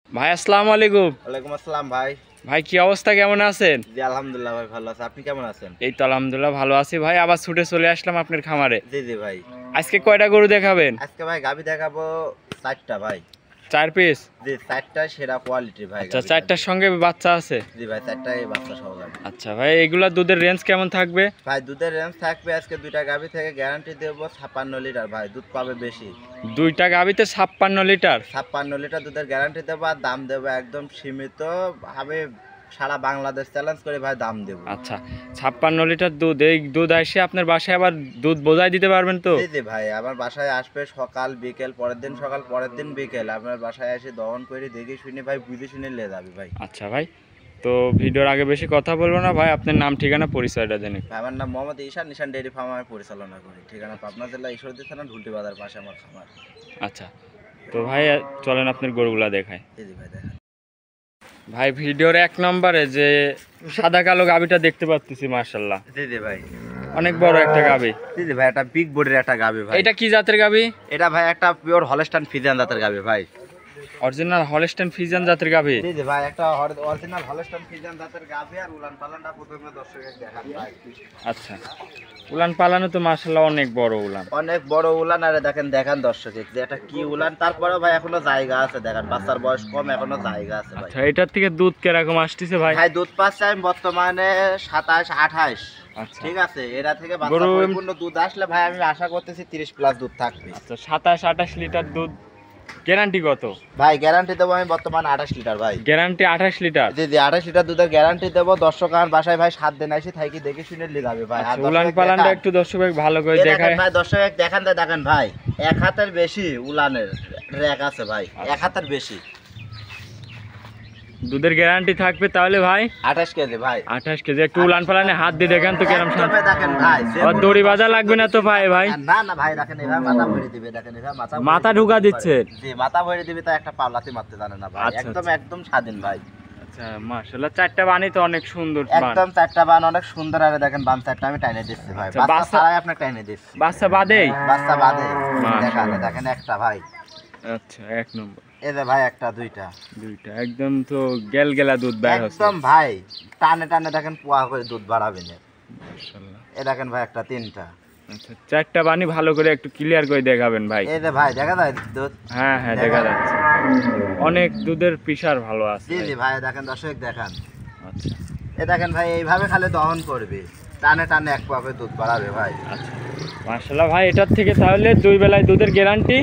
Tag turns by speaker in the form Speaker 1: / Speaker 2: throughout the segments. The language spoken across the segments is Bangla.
Speaker 1: ভাই আসসালামু আলাইকুম।
Speaker 2: ওয়ালাইকুম আসসালাম ভাই।
Speaker 1: ভাই কি অবস্থা, কেমন আছেন?
Speaker 2: জি আলহামদুলিল্লাহ ভাই ভালো আছি। আপনি কেমন আছেন?
Speaker 1: এই তো আলহামদুলিল্লাহ ভালো আছি ভাই। আবার ছুটে চলে আসলাম আপনার খামারে।
Speaker 2: জি জি ভাই।
Speaker 1: আজকে কয়টা গরু দেখাবেন?
Speaker 2: আজকে ভাই গাভী দেখাবো 4টা ভাই।
Speaker 1: 4 পিস?
Speaker 2: জি 4টা সেরা কোয়ালিটির ভাই।
Speaker 1: আচ্ছা, 4টার সঙ্গে বাচ্চা আছে?
Speaker 2: জি ভাই 4টাই বাচ্চা সহ গাভী।
Speaker 1: আচ্ছা ভাই, এগুলা দুধের রেঞ্জ কেমন থাকবে?
Speaker 2: ভাই দুধের রেঞ্জ থাকবে আজকে 2টা গাভী থেকে গ্যারান্টি দেব 56 লিটার ভাই, দুধ পাবে বেশি।
Speaker 1: 2টা গাভীতে 56 লিটার?
Speaker 2: 56 লিটার দুধের গ্যারান্টি দেব, আর দাম দেব একদম সীমিত ভাবে, সারা বাংলাদেশ চ্যালেঞ্জ করে ভাই দাম দেব।
Speaker 1: আচ্ছা, 56 লিটার দুধ। এই দুধ এসে আপনার বাসায় আবার দুধ বোঝাই দিতে পারবেন তো?
Speaker 2: জি জি ভাই, আমার বাসায় আসবে সকাল বিকেল, পরের দিন সকাল পরের দিন বিকেল, আপনার বাসায় এসে দহন করে দেখে শুনে ভাই বুঝে শুনে নিয়ে যাবে ভাই।
Speaker 1: আচ্ছা ভাই, তো ভিডিওর আগে বেশি কথা বলবো না ভাই, আপনার নাম ঠিকানা পরিচয়টা দেন।
Speaker 2: আমার নাম মোহাম্মদ ঈশান, নিশান ডেইরি ফার্ম আমি পরিচালনা করি। ঠিকানা পাবনা জেলা ঈশ্বরদী থানা ঢুলটি বাজার পাশে আমার খামার।
Speaker 1: আচ্ছা, তো ভাই চলেন আপনার গরুগুলা দেখায়।
Speaker 2: জি জি ভাই দেখেন।
Speaker 1: ভাই ভিডিওর 1 নম্বরে যে সাদা কালো গাবিটা দেখতে পাচ্ছি, মাশাআল্লাহ
Speaker 2: জি জি ভাই,
Speaker 1: অনেক বড় একটা গাবি।
Speaker 2: জি জি ভাই, একটা বিগ বডির একটা গাবি ভাই।
Speaker 1: এটা কি জাতের গাবি?
Speaker 2: এটা ভাই একটা পিওর হলস্টাইন ফ্রিজিয়ান জাতের গাবি ভাই।
Speaker 1: অরিজিনাল হলস্টাইন ফ্রিজিয়ান জাতের গাবি?
Speaker 2: জি জি ভাই, একটা অরিজিনাল হলস্টাইন ফ্রিজিয়ান জাতের গাবি। আর উলান পালানটা প্রথমে দর্শককে দেখান ভাই।
Speaker 1: আচ্ছা, উলান পালানো তো মাশাআল্লাহ অনেক বড় উলান।
Speaker 2: অনেক বড় উলান। আর দেখেন দেখান দর্শককে যে এটা কি উলান। তারপরে ভাই এখনো জায়গা আছে, দেখেন বাচ্চার বয়স কম, এখনো জায়গা আছে ভাই।
Speaker 1: আচ্ছা, এটার থেকে দুধ কিরকম আসতেছে ভাই?
Speaker 2: ভাই দুধ পাচ্ছে আমি বর্তমানে 27 28।
Speaker 1: আচ্ছা
Speaker 2: ঠিক আছে, এরা থেকে বাচ্চা পরিপূর্ণ দুধ আসলে ভাই আমি আশা করতেছি 30 প্লাস দুধ থাকবে।
Speaker 1: আচ্ছা, 27 28 লিটার দুধ। গ্যারান্টি কত?
Speaker 2: ভাই গ্যারান্টি দেবো আমি বর্তমানে 28 লিটার ভাই।
Speaker 1: Guarantee 28 litre?
Speaker 2: জি জি 28 লিটার দুধের গ্যারান্টি দেবো। দর্শক আমার বাসায় ভাই 7 দিন এসে থাকি দেখে শুনে নিয়ে যাবে ভাই। আর
Speaker 1: উলান পালানটা একটু দর্শক ভালো করে দেখায়
Speaker 2: ভাই। দর্শক দেখেন ভাই, 1 হাতের বেশি উলানের র‍্যাক আছে ভাই, 1 হাতের বেশি।
Speaker 1: দুধের গ্যারান্টি থাকবে তাহলে ভাই
Speaker 2: 28 কেজি ভাই।
Speaker 1: 28 কেজি। একটু উলান পালানে হাত দিয়ে দেখেন তো কেরম শান্ত।
Speaker 2: দেখেন ভাই,
Speaker 1: আর দড়ি বাঁধা লাগবে না তো ভাই? ভাই
Speaker 2: না না ভাই, দেখেন এভাবে মাথা ভরে দিবে, দেখেন এভাবে
Speaker 1: মাথা ঢুকা দিচ্ছে।
Speaker 2: জি মাথা ভরে দিবে, তো একটা পাল্লাতে মারতে জানে না ভাই। একদম স্বাধীন ভাই।
Speaker 1: আচ্ছা মাশাআল্লাহ, 4টা বানি তো অনেক সুন্দর বান।
Speaker 2: একদম 4টা বান অনেক সুন্দর। আর দেখেন বান 4টা আমি টাইনে দিচ্ছি ভাই, বাচ্চা ছাড়াই আপনাকে টাইনে দিচ্ছি।
Speaker 1: বাচ্চা বাদেই?
Speaker 2: বাচ্চা বাদে দেখেন একটা ভাই।
Speaker 1: আচ্ছা, 1 নম্বর।
Speaker 2: এই যে ভাই একটা দুইটা
Speaker 1: একদম তো গেলগেলা দুধ বের হচ্ছে
Speaker 2: একদম ভাই, টানে টানে দেখেন পোয়া করে দুধ বাড়াবে না।
Speaker 1: মাশাআল্লাহ।
Speaker 2: এই দেখেন ভাই একটা 3টা।
Speaker 1: আচ্ছা, 4টা বানি ভালো করে একটু ক্লিয়ার করে দেখাবেন ভাই।
Speaker 2: এই যে ভাই দেখা যায় দুধ।
Speaker 1: হ্যাঁ হ্যাঁ দেখা যাচ্ছে, অনেক দুধের প্রেসার ভালো আছে।
Speaker 2: জি জি ভাই দেখেন দর্শক দেখান।
Speaker 1: আচ্ছা,
Speaker 2: এই দেখেন ভাই এইভাবে খালি দহন করবে, টানে টানে 1 পোয়া করে দুধ বাড়াবে ভাই।
Speaker 1: আচ্ছা মাশাআল্লাহ ভাই, এটার থেকে তাহলে 2 বেলায় দুধের গ্যারান্টি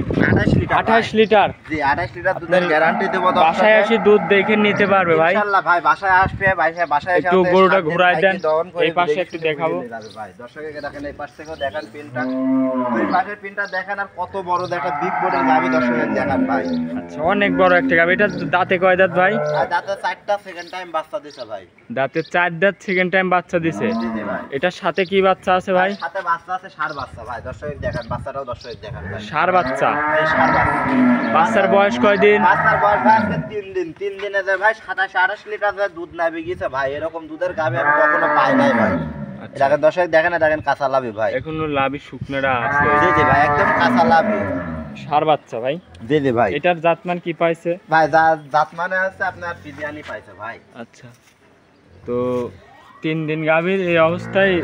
Speaker 1: 28 লিটার।
Speaker 2: জি 28 লিটার দুধের গ্যারান্টি দেব।
Speaker 1: বাসায় এসে দুধ দেখে নিতে পারবে ভাই
Speaker 2: ইনশাআল্লাহ ভাই। বাসায় আসবে, বাসায় এসে
Speaker 1: একটু গরুটা ঘোরায় দেন, এই পাশে একটু দেখাবো
Speaker 2: ভাই। দর্শককে দেখেন এই পাশ থেকেও দেখেন পিনটা, দুই পাশের পিনটা দেখেন। আর কত বড় দেখেন বিগ বডির গাবি দর্শককে দেখান ভাই।
Speaker 1: আচ্ছা, অনেক বড় একটা গাবি। এটা দাঁতে কয় দাঁত ভাই?
Speaker 2: আর দাঁতে 4টা, সেকেন্ড টাইম বাচ্চা দিছে ভাই।
Speaker 1: দাঁতে 4 দাঁত, সেকেন্ড টাইম বাচ্চা দিছে।
Speaker 2: জি জি ভাই।
Speaker 1: এটার সাথে কি বাচ্চা আছে ভাই?
Speaker 2: সাথে বাচ্চা আছে, ষাঁড় বাচ্চা ভাই। দর্শক দেখেন বাচ্চাটাও, দর্শক দেখেন ভাই।
Speaker 1: ষাঁড় বাচ্চা?
Speaker 2: এই ষাঁড় বাচ্চা।
Speaker 1: বাচ্চার বয়স কয়দিন?
Speaker 2: বাচ্চার বয়স ভাই আজকে 3 দিন। 3 দিনে যে ভাই 27 28 লিটার যে দুধ নামে গিয়েছে ভাই, এরকম দুধের গাবি আমি কখনো পাই নাই ভাই। দেখেন দর্শক দেখেন না, দেখেন কাঁচা লাভি ভাই,
Speaker 1: এখনো লাভি শুকনোটা আছে।
Speaker 2: জি জি ভাই একদম কাঁচা লাভি।
Speaker 1: ষাঁড় বাচ্চা ভাই?
Speaker 2: জি জি ভাই।
Speaker 1: এটার জাতমান কি পাইছে
Speaker 2: ভাই? জাত মানে আছে আপনার বিরিয়ানি পাইছে ভাই।
Speaker 1: আচ্ছা, তো 3 দিন গাভীর এই অবস্থায়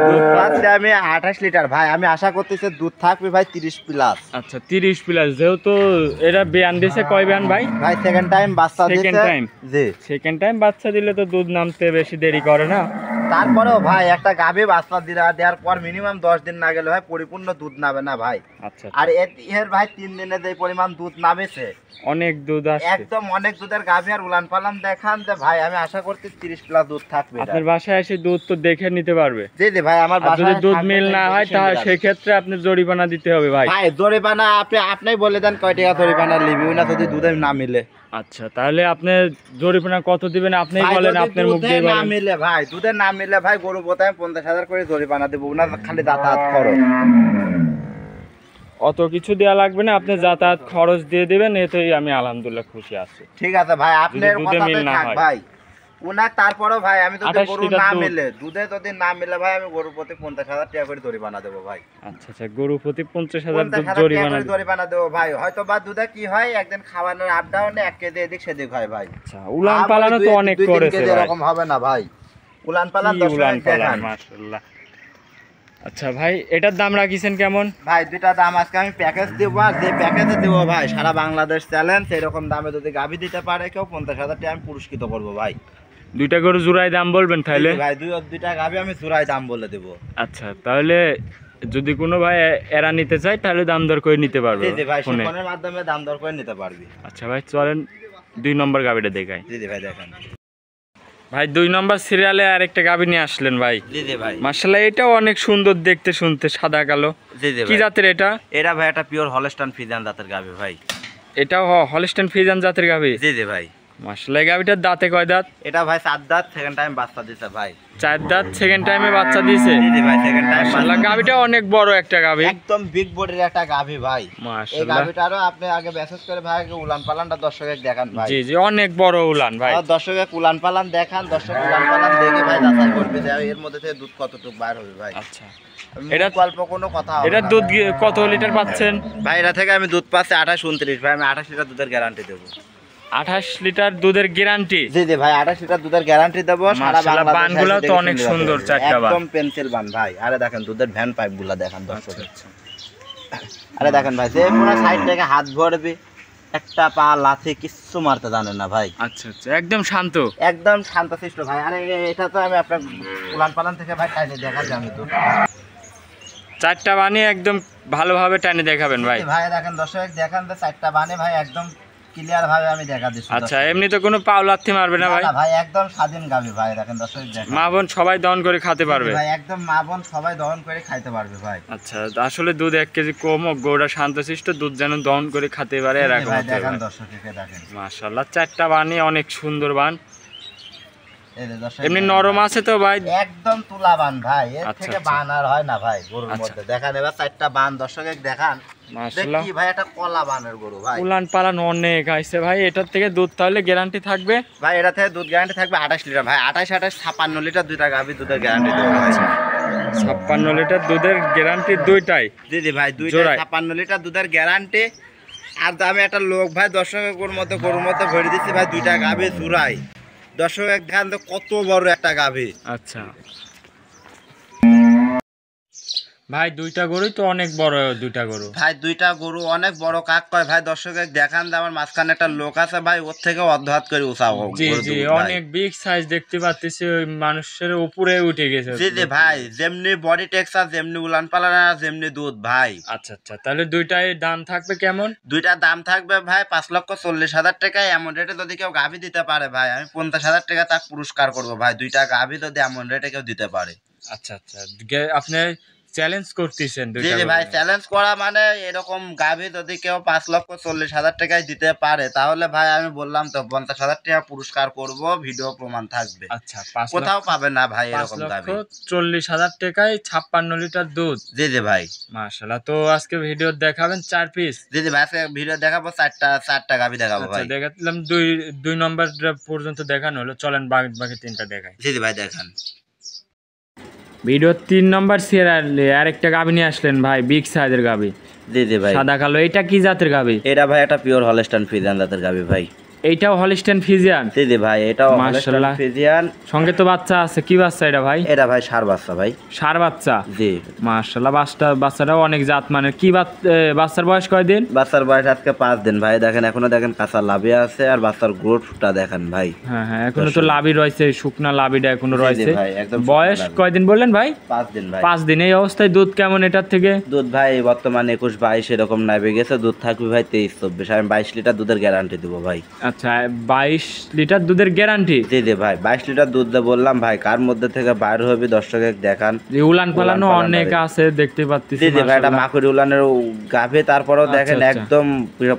Speaker 2: দুধ পাচ্ছে আমি 28 লিটার ভাই। আমি আশা করতেছি দুধ থাকবে ভাই 30 প্লাস।
Speaker 1: আচ্ছা, 30 প্লাস। যেহেতু এটা বিয়ান দিছে, কয় বিয়ান ভাই?
Speaker 2: ভাই সেকেন্ড টাইম বাচ্চা দিছে।
Speaker 1: Second time?
Speaker 2: জি
Speaker 1: সেকেন্ড টাইম বাচ্চা দিলে তো দুধ নামতে বেশি দেরি করে না।
Speaker 2: তারপরেও ভাই একটা গাভী বাচ্চা দেওয়ার পর মিনিমাম 10 দিন না গেলে ভাই পরিপূর্ণ দুধ নামে না ভাই।
Speaker 1: আচ্ছা,
Speaker 2: আর এর ভাই 3 দিনে যে পরিমাণ দুধ নামেছে,
Speaker 1: অনেক দুধ আসছে
Speaker 2: একদম অনেক দুধের গাভী। আর উলান পালান দেখান যে ভাই আমি আশা করছি 30 প্লাস দুধ থাকবে।
Speaker 1: আপনার বাসায় এসে দুধ তো দেখে নিতে পারবে?
Speaker 2: জি জি ভাই আমার বাসায়
Speaker 1: যদি দুধ মিল না হয় তাহলে সেক্ষেত্রে আপনি জরিমানা দিতে হবে ভাই।
Speaker 2: ভাই জরিমানা আপনি বলে দেন কয় টাকা জরিমানা লিবি না যদি দুধে না মিলে।
Speaker 1: আচ্ছা, তাহলে আপনি জরিমানা কত দিবেন আপনিই বলেন, আপনার মুখ দিয়ে
Speaker 2: না
Speaker 1: বলেন।
Speaker 2: মিলে ভাই, দুধে না মিলে ভাই গরু বোতায় 50,000 করে জরিমানা দেব না, খালি যাতায়াত খরচ।
Speaker 1: অত কিছু দেওয়া লাগবে না, আপনি যাতায়াত খরচ দিয়ে দিবেন, এতেই আমি আলহামদুলিল্লাহ খুশি আছি।
Speaker 2: ঠিক আছে ভাই, আপনার
Speaker 1: দুধে মিল
Speaker 2: কথাতে
Speaker 1: না
Speaker 2: থাক
Speaker 1: হয়।
Speaker 2: ভাই। উনাক তারপরে ভাই আমি যদি
Speaker 1: 28
Speaker 2: গরু
Speaker 1: লিটার
Speaker 2: না
Speaker 1: দুধ।
Speaker 2: মিলে দুধে যদি না মিলে ভাই আমি গরুর প্রতি 50,000 টাকা করে জরিমানা দেবো ভাই।
Speaker 1: আচ্ছা আচ্ছা, গরু প্রতি 50,000 দুধ
Speaker 2: 50,000 টাকা
Speaker 1: জরিমানা
Speaker 2: করে
Speaker 1: দিবেন।
Speaker 2: জরিমানা দেবো ভাই। হয়তো বা দুধে কি হয় একদিন খাওয়ানোর আপ ডাউনে 1 কেজি এদিক সেদিক হয় ভাই।
Speaker 1: আচ্ছা, উলান
Speaker 2: আমার
Speaker 1: পালানো তো
Speaker 2: দুই-
Speaker 1: অনেক
Speaker 2: দুই তিন
Speaker 1: করেছে
Speaker 2: কেজি
Speaker 1: ভাই।
Speaker 2: এরকম হবে না ভাই। উলান পালান
Speaker 1: কি
Speaker 2: 10
Speaker 1: উলান
Speaker 2: টাকা
Speaker 1: পালান,
Speaker 2: দেখান।
Speaker 1: মাশাআল্লাহ। আচ্ছা ভাই, এটার দাম রাখিছেন কেমন?
Speaker 2: ভাই দুইটা দাম আজকে আমি প্যাকেজ দিব, আর যে প্যাকেজে দিব ভাই সারা বাংলাদেশ চ্যালেঞ্জ এরকম দামে যদি গাভী দিতে পারে কেউ 50,000 টাকা আমি পুরস্কৃত করবো ভাই।
Speaker 1: দুইটা গরু জোড়ায় দাম বলবেন তাহলে?
Speaker 2: ভাই দুইটা গাভী আমি চূড়ায় দাম বলে দেবো।
Speaker 1: আচ্ছা, তাহলে যদি কোনো ভাই এরা নিতে চায় তাহলে দাম দর করে নিতে পারবে
Speaker 2: জি জি ভাই,
Speaker 1: ফোনে।
Speaker 2: ফোনের মাধ্যমে দাম দর করে নিতে পারবি।
Speaker 1: আচ্ছা ভাই, চলেন 2 নম্বর গাবিটা দেখাই।
Speaker 2: জি জি ভাই দেখেন।
Speaker 1: ভাই 2 নম্বর সিরিয়ালে আরেকটা গাবি নিয়ে আসলেন ভাই।
Speaker 2: জি জি ভাই।
Speaker 1: মাশাআল্লাহ, এটাও অনেক সুন্দর দেখতে শুনতে, সাদা কালো।
Speaker 2: জি জি
Speaker 1: কি
Speaker 2: ভাই।
Speaker 1: জাতের এটা?
Speaker 2: এটা ভাই একটা পিওর হলস্টাইন ফ্রিজিয়ান জাতের গাভী ভাই।
Speaker 1: এটাও হলস্টাইন ফ্রিজিয়ান জাতের গাবি?
Speaker 2: জি জি ভাই।
Speaker 1: মাশাআল্লাহ, এই গাবিটার দাঁতে কয় দাঁত?
Speaker 2: এটা ভাই 7 দাঁত, সেকেন্ড টাইম বাচ্চা দিছে ভাই।
Speaker 1: 4 দাঁত, সেকেন্ড টাইমে বাচ্চা দিয়েছে।
Speaker 2: জি জি ভাই, সেকেন্ড টাইম
Speaker 1: মাশাআল্লাহ, গাবিটা অনেক বড় একটা গাবি।
Speaker 2: একদম বিগ বডির একটা গাভী ভাই। এই
Speaker 1: মাশাআল্লাহ,
Speaker 2: গাভীটারও আপনি আগে মেসেজ করে ভাই আগে উলান পালানটা দর্শকের দেখান ভাই।
Speaker 1: জি জি, অনেক বড় উলান ভাই।
Speaker 2: আর দর্শকের উলান পালান দেখান, দর্শক উলান পালান দেখে ভাই যাচাই করবে যে এর মধ্যে থেকে দুধ কতটুকু বাইর হবে ভাই।
Speaker 1: আচ্ছা,
Speaker 2: এটা
Speaker 1: এটা-
Speaker 2: গল্প কোনো কথা হবে
Speaker 1: এটার
Speaker 2: না।
Speaker 1: দুধ কত লিটার পাচ্ছেন?
Speaker 2: ভাই এটা থেকে আমি দুধ পাচ্ছি 28 29 ভাই, আমি 28 লিটার দুধের গ্যারান্টি দেবো।
Speaker 1: 28 লিটার দুধের গ্যারান্টি?
Speaker 2: জি জি ভাই, 28 লিটার দুধের গ্যারান্টি দেবো। সারা
Speaker 1: মাশাআল্লাহ,
Speaker 2: বাংলাদেশে
Speaker 1: বানগুলো তো
Speaker 2: দেখে
Speaker 1: অনেক
Speaker 2: শুনলে
Speaker 1: সুন্দর,
Speaker 2: হবে।
Speaker 1: 4টা বান।
Speaker 2: একদম পেন্সিল বান ভাই। আরে দেখেন দুধের ভ্যান পাইপগুলো দেখেন দর্শক।
Speaker 1: আচ্ছা,
Speaker 2: আরে দেখেন ভাই, যে কোনো সাইড থেকে হাত ভরবে, একটা পা লাথি কিচ্ছু মারতে জানেন না ভাই।
Speaker 1: আচ্ছা আচ্ছা, একদম শান্ত।
Speaker 2: একদম শান্তশিষ্ট ভাই। আরে এটা তো আমি আপনার উলান পালান থেকে ভাই টাইনে দেখা যায় আমি তো
Speaker 1: 4টা বানিয়ে একদম ভালোভাবে টানে দেখাবেন ভাই।
Speaker 2: ভাই দেখেন দর্শক দেখেন তো 4টা বানে ভাই একদম ক্লিয়ার ভাবে আমি দেখা দিচ্ছি।
Speaker 1: আচ্ছা, এমনি তো কোনো পাও লাথি মারবে না ভাই?
Speaker 2: না ভাই, একদম স্বাধীন গাভী ভাই। দেখেন দর্শক দেখেন,
Speaker 1: মা বোন সবাই দহন করে খেতে পারবে?
Speaker 2: ভাই একদম মা বোন সবাই দহন করে খাইতে পারবে ভাই।
Speaker 1: আচ্ছা, আসলে দুধ 1 কেজি কম হোক, গরুটা শান্তশিষ্ট, দুধ যেন দহন করে খেতে পারে এরকম
Speaker 2: ভাই
Speaker 1: হতে
Speaker 2: দেখেন
Speaker 1: হবে।
Speaker 2: দর্শককে দেখেন।
Speaker 1: মাশাআল্লাহ, 4টা বানিয়ে অনেক সুন্দর বান।
Speaker 2: এই যে দর্শক
Speaker 1: এমনি
Speaker 2: দেখেন।
Speaker 1: নরম আছে তো ভাই?
Speaker 2: একদম তুলা বান ভাই, এর
Speaker 1: আচ্ছা,
Speaker 2: থেকে
Speaker 1: আচ্ছা।
Speaker 2: বান আর হয় না ভাই গরুর
Speaker 1: আচ্ছা।
Speaker 2: মধ্যে। দেখেন এবার 4টা বান দর্শকে দেখান।
Speaker 1: মাশাআল্লাহ,
Speaker 2: দেখি ভাই একটা কলা বানের গরু ভাই।
Speaker 1: উলান পালান অনেক আইছে ভাই। এটার থেকে দুধ তাহলে গ্যারান্টি থাকবে?
Speaker 2: ভাই এটা থেকে দুধ গ্যারান্টি থাকবে 28 লিটার ভাই। 28 56 লিটার দুইটা গাভী দুধের গ্যারান্টি দেবো ভাই।
Speaker 1: 56 লিটার দুধের গ্যারান্টি দুইটাই?
Speaker 2: জি জি ভাই, দুইটা
Speaker 1: জোড়ায়?
Speaker 2: 56 লিটার দুধের গ্যারান্টি। আর আমি একটা লোক ভাই দর্শকের গরুর মধ্যে ভরে দিচ্ছি ভাই, দুইটা গাভী জোড়াই। দর্শক দেখান তো কত বড় একটা গাভী।
Speaker 1: আচ্ছা ভাই, 2টা গরুই তো অনেক বড়, 2টা গরু।
Speaker 2: ভাই দুইটা গরু অনেক বড় কাক কয় ভাই। দর্শকের দেখান যে আমার মাঝখানে একটা লোক আছে ভাই, ওর থেকে অর্ধহাত করে উঁচাও
Speaker 1: জি
Speaker 2: গরু
Speaker 1: জি,
Speaker 2: দুটো ভাই।
Speaker 1: অনেক বিগ সাইজ দেখতে পাচ্ছি, ওই মানুষের উপরে উঠে গেছে।
Speaker 2: জি জি ভাই, যেমনি বডি টেক্সচার, যেমনি উলান পালান, যেমনি দুধ ভাই।
Speaker 1: আচ্ছা আচ্ছা, তাহলে দুইটাই দাম থাকবে কেমন?
Speaker 2: দুইটা দাম থাকবে ভাই 5,40,000 টাকায়। এমন রেটে যদি কেউ গাভী দিতে পারে ভাই আমি 50,000 টাকা তাকে পুরস্কার করবো ভাই। দুইটা গাভী যদি এমন রেটে কেউ দিতে পারে।
Speaker 1: আচ্ছা আচ্ছা, আপনি চ্যালেঞ্জ করতেছেন
Speaker 2: জি
Speaker 1: দুইটা
Speaker 2: জি ভাই,
Speaker 1: গরু?
Speaker 2: চ্যালেঞ্জ করা মানে এরকম গাভী যদি কেউ 5,40,000 টাকায় দিতে পারে তাহলে ভাই আমি বললাম তো 50,000 টাকা পুরস্কার করব, ভিডিও প্রমাণ থাকবে।
Speaker 1: আচ্ছা, 5
Speaker 2: কোথাও পাবে না ভাই
Speaker 1: 5
Speaker 2: এরকম গাভী।
Speaker 1: 40,000 টাকায় 56 লিটার দুধ।
Speaker 2: জি জি ভাই।
Speaker 1: মাশাআল্লাহ, তো আজকে ভিডিও দেখাবেন 4 পিস?
Speaker 2: জি জি ভাই, আজকে ভিডিও দেখাবো 4টা গাভী দেখাবো
Speaker 1: আচ্ছা,
Speaker 2: ভাই।
Speaker 1: দেখালাম 2 নম্বর পর্যন্ত দেখানো হলো, চলেন বাকি 3টা দেখাই।
Speaker 2: জি জি ভাই দেখান।
Speaker 1: ভিডিও 3 নম্বর সিরিয়ালে আরেকটা গাভী নিয়ে আসলেন ভাই, বিগ সাইজের গাভী,
Speaker 2: জি জি ভাই।
Speaker 1: সাদা কালো। এটা কি জাতের গাভী?
Speaker 2: এটা ভাই একটা পিওর হলস্টাইন ফ্রিজিয়ান জাতের গাভী ভাই।
Speaker 1: এইটাও হলিস্টাইন ফ্রিজিয়ান?
Speaker 2: জি জি ভাই, এটাও হলস্টাইন
Speaker 1: মাশাআল্লাহ।
Speaker 2: ফ্রিজিয়ান।
Speaker 1: সঙ্গে তো বাচ্চা আছে, কি বাচ্চা এটা ভাই?
Speaker 2: এটা ভাই ষাঁড় বাচ্চা ভাই।
Speaker 1: ষাঁড় বাচ্চা?
Speaker 2: জি।
Speaker 1: মাশাআল্লাহ, বাচ্চাটাও অনেক জাত মানের। কি বাচ্চার বয়স কয়দিন?
Speaker 2: বাচ্চার বয়স আজকে 5 দিন ভাই। দেখেন এখনো দেখেন কাঁচা লাভি আছে, আর বাচ্চার গ্রোথটা দেখেন ভাই।
Speaker 1: হ্যাঁ হ্যাঁ, এখনো তো লাভি রয়েছে, শুকনা লাভিটা এখনো
Speaker 2: জি, জি
Speaker 1: রয়েছে।
Speaker 2: ভাই, একদম শুকনা
Speaker 1: বয়স
Speaker 2: লাভি।
Speaker 1: কয়দিন বললেন ভাই?
Speaker 2: 5 দিন ভাই।
Speaker 1: 5 দিন। এই অবস্থায় দুধ কেমন এটার থেকে?
Speaker 2: দুধ ভাই বর্তমানে 21-22 এরকম নামে গেছে। দুধ থাকবে ভাই 23-24। আমি 22 লিটার দুধের গ্যারান্টি দেবো ভাই।
Speaker 1: আচ্ছা, 22 লিটার দুধের গ্যারান্টি?
Speaker 2: জি জি ভাই, 22 লিটার দুধ দিয়ে বললাম ভাই, কার মধ্যে থেকে বাইর হবে দর্শকে দেখান।
Speaker 1: উলান পালানো
Speaker 2: উলান
Speaker 1: অনেক
Speaker 2: পালানো
Speaker 1: আছে দেখতে পাচ্ছি।
Speaker 2: জি জি ভাই, এটা মাকুড়ি উলানের গাভী, তারপরেও দেখেন
Speaker 1: আচ্ছা।
Speaker 2: একদম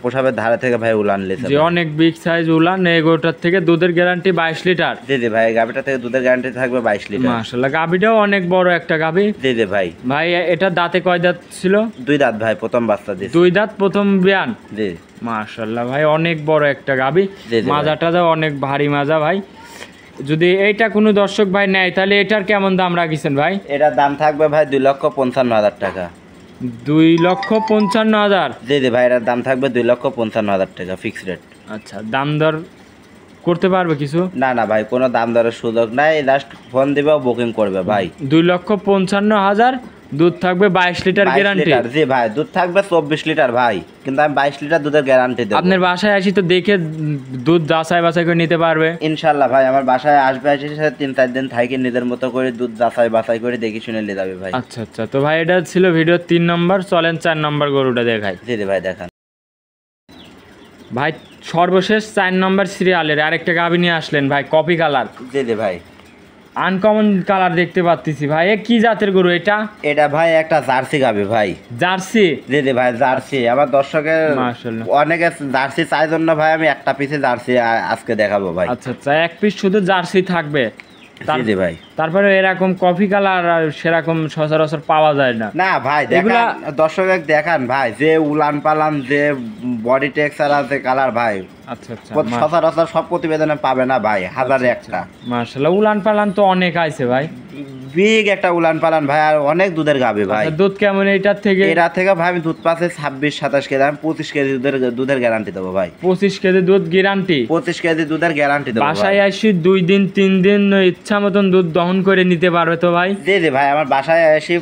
Speaker 2: পোশাবের ধারে থেকে ভাই উলান লেছে।
Speaker 1: যে অনেক বিগ সাইজ উলান, এগোটার থেকে দুধের গ্যারান্টি 22 লিটার।
Speaker 2: জি জি ভাই, গাভীটা থেকে দুধের গ্যারান্টি থাকবে 22 লিটার।
Speaker 1: মাশাআল্লাহ, গাভীটাও অনেক বড় একটা গাভী।
Speaker 2: জি জি ভাই।
Speaker 1: ভাই এটা দাঁতে কয় দাঁত ছিল?
Speaker 2: 2 দাঁত ভাই, প্রথম বাচ্চা দিছে।
Speaker 1: 2 দাঁত, প্রথম বিয়ান?
Speaker 2: জি।
Speaker 1: মাশাআল্লাহ ভাই, অনেক বড় একটা গাভী।
Speaker 2: জি, জি ভাই।
Speaker 1: মাজাটা অনেক ভারী মাজা ভাই। যদি এইটা কোনো দর্শক ভাই নেয় তাহলে এটার কেমন দাম রাখিছেন ভাই?
Speaker 2: এটার দাম থাকবে ভাই 2,55,000 টাকা।
Speaker 1: 2,55,000?
Speaker 2: জি জি ভাই, এটার দাম থাকবে 2,55,000 টাকা ফিক্স রেট।
Speaker 1: আচ্ছা, দাম দর করতে পারবে কিছু?
Speaker 2: না না ভাই, কোনো দাম দরের সুযোগ নাই, জাস্ট ফোন দিবে বুকিং করবে ভাই।
Speaker 1: 2,55,000, দুধ থাকবে 22 লিটার
Speaker 2: 22
Speaker 1: গ্যারান্টি।
Speaker 2: লিটার, জি ভাই, দুধ থাকবে 24 লিটার ভাই, কিন্তু আমি 22 লিটার দুধের গ্যারান্টি দেবো।
Speaker 1: আপনার বাসায় আসি তো দেখে দুধ যাচাই বাছাই করে নিতে পারবে
Speaker 2: ইনশাল্লাহ ভাই, আমার বাসায় আসবে, এসে 3-4 দিন থাকি, নিজের মতো করে দুধ যাচাই বাছাই করে দেখে শুনে নিয়ে যাবে ভাই।
Speaker 1: আচ্ছা আচ্ছা, তো ভাই এটা ছিল ভিডিও 3 নম্বর, চলেন 4 নম্বর গরুটা দেখাই।
Speaker 2: জি জি ভাই, দেখান
Speaker 1: ভাই সর্বশেষ 4 নম্বর সিরিয়ালের আরেকটা গাভী নিয়ে আসলেন ভাই, কপি কালার।
Speaker 2: জি জি ভাই,
Speaker 1: আনকমন কালার দেখতে পাচ্ছি ভাই, এ কি জাতের গরু এটা?
Speaker 2: এটা ভাই একটা জার্সি গাবে ভাই।
Speaker 1: জার্সি?
Speaker 2: জি জি ভাই, জার্সি। আমার দর্শকের
Speaker 1: মাশাআল্লাহ
Speaker 2: অনেকে জার্সি চাই জন্য ভাই আমি একটা পিসে জার্সি আজকে দেখাবো ভাই।
Speaker 1: আচ্ছা আচ্ছা, এক পিস শুধু জার্সি থাকবে?
Speaker 2: জি জি ভাই।
Speaker 1: তারপরে এরকম কফি কালার সেরকম সচরাচর পাওয়া যায় না।
Speaker 2: না ভাই, দেখান দর্শক দেখান ভাই, যে উলান পালান, যে বডি টেক্সচার আছে, কালার ভাই
Speaker 1: আচ্ছা আচ্ছা,
Speaker 2: সচরাচর সব প্রতিবেদনে পাবে না ভাই, হাজারে একটা।
Speaker 1: মাশাআল্লাহ, উলান পালান তো অনেক আইছে ভাই,
Speaker 2: বিগ একটা উলান পালান ভাই, আর অনেক দুধের গাবে ভাই।
Speaker 1: আচ্ছা, দুধ কেমন এইটার থেকে?
Speaker 2: এরা থেকে ভাই আমি দুধ পাচ্ছি 26-27 কেজি, আমি 25 কেজি দুধের গ্যারান্টি দেবো ভাই।
Speaker 1: 25 কেজি দুধ গ্যারান্টি?
Speaker 2: 25 কেজি দুধের গ্যারান্টি দেবো।
Speaker 1: বাসায় আসি 2 দিন 3 দিন ইচ্ছা মতন দুধ দহন করে নিতে পারবে তো ভাই?
Speaker 2: জি জি ভাই, আমার বাসায় এসে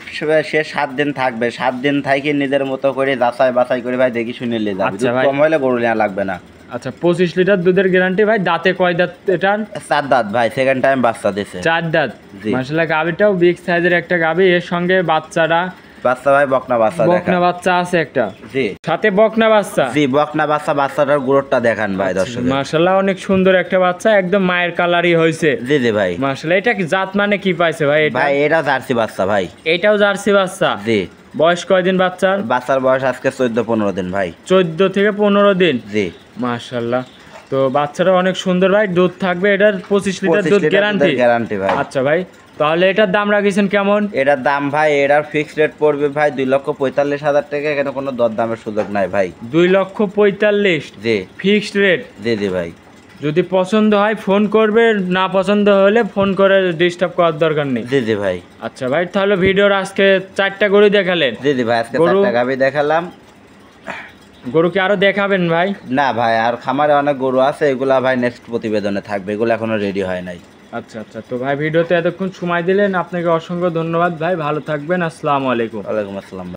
Speaker 2: সে 7 দিন থাকবে, 7 দিন থাকি নিজের মতো করে যাচাই বাছাই করে ভাই দেখি শুনে নিয়ে যাবে।
Speaker 1: আচ্ছা
Speaker 2: দুধ
Speaker 1: ভাই,
Speaker 2: কম হলে গরু নেওয়া লাগবে না।
Speaker 1: আচ্ছা, 25 লিটার দুধের গ্যারান্টি ভাই। দাঁতে কয় দাঁত এটার?
Speaker 2: 4 দাঁত ভাই, সেকেন্ড টাইম বাচ্চা দিছে।
Speaker 1: 4 দাঁত।
Speaker 2: জি।
Speaker 1: মাশাআল্লাহ, গাভীটাও বিগ সাইজের একটা গাভী, এর সঙ্গে বাচ্চাটা
Speaker 2: বাচ্চা ভাই, বকনা বাচ্চা দেখান।
Speaker 1: বকনা বাচ্চা আছে একটা?
Speaker 2: জি
Speaker 1: সাথে বকনা বাচ্চা?
Speaker 2: জি, বকনা বাচ্চা, বাচ্চাটার গ্রোথটা দেখান ভাই দর্শক।
Speaker 1: মাশাআল্লাহ, অনেক সুন্দর একটা বাচ্চা, একদম মায়ের কালারই হয়েছে।
Speaker 2: জি জি ভাই।
Speaker 1: মাশাআল্লাহ, এটা কি জাত মানে কি পাইছে ভাই এটা?
Speaker 2: ভাই এটা জার্সি বাচ্চা ভাই।
Speaker 1: এটাও জার্সি বাচ্চা?
Speaker 2: জি।
Speaker 1: বয়স কয়দিন বাচ্চার?
Speaker 2: বাচ্চার বয়স আজকে 14-15 দিন ভাই।
Speaker 1: 14 থেকে 15 দিন?
Speaker 2: জি।
Speaker 1: মাশাআল্লাহ, তো বাচ্চাটা অনেক সুন্দর ভাই। দুধ থাকবে এটার 25 লিটার দুধ গ্যারান্টি?
Speaker 2: গ্যারান্টি ভাই।
Speaker 1: আচ্ছা ভাই, তাহলে এটার দাম রাখিছেন কেমন?
Speaker 2: এটার দাম ভাই, এটার ফিক্সড রেট পড়বে ভাই 2,45,000 টাকা, এখানে কোনো দরদামের সুযোগ নাই ভাই।
Speaker 1: 2,45,000?
Speaker 2: জি।
Speaker 1: Fixed rate?
Speaker 2: জি জি ভাই।
Speaker 1: যদি পছন্দ হয় ফোন করবে, না পছন্দ হলে ফোন করে ডিস্টার্ব করার দরকার নেই।
Speaker 2: জি জি ভাই।
Speaker 1: আচ্ছা ভাই, তাহলে ভিডিওর আজকে 4টা গরু দেখালেন?
Speaker 2: জি জি ভাই, আজকে
Speaker 1: গরু-
Speaker 2: 4টা গাভী দেখালাম।
Speaker 1: গরু কি আরো দেখাবেন ভাই?
Speaker 2: না ভাই, আর খামারে অনেক গরু আছে, এগুলা ভাই নেক্সট প্রতিবেদনে থাকবে, এগুলো এখনো রেডি হয় নাই।
Speaker 1: আচ্ছা আচ্ছা, তো ভাই ভিডিওতে এতক্ষণ সময় দিলেন, আপনাকে অসংখ্য ধন্যবাদ ভাই, ভালো থাকবেন, আসসালামু আলাইকুম।
Speaker 2: ওয়ালাইকুম আসসালাম।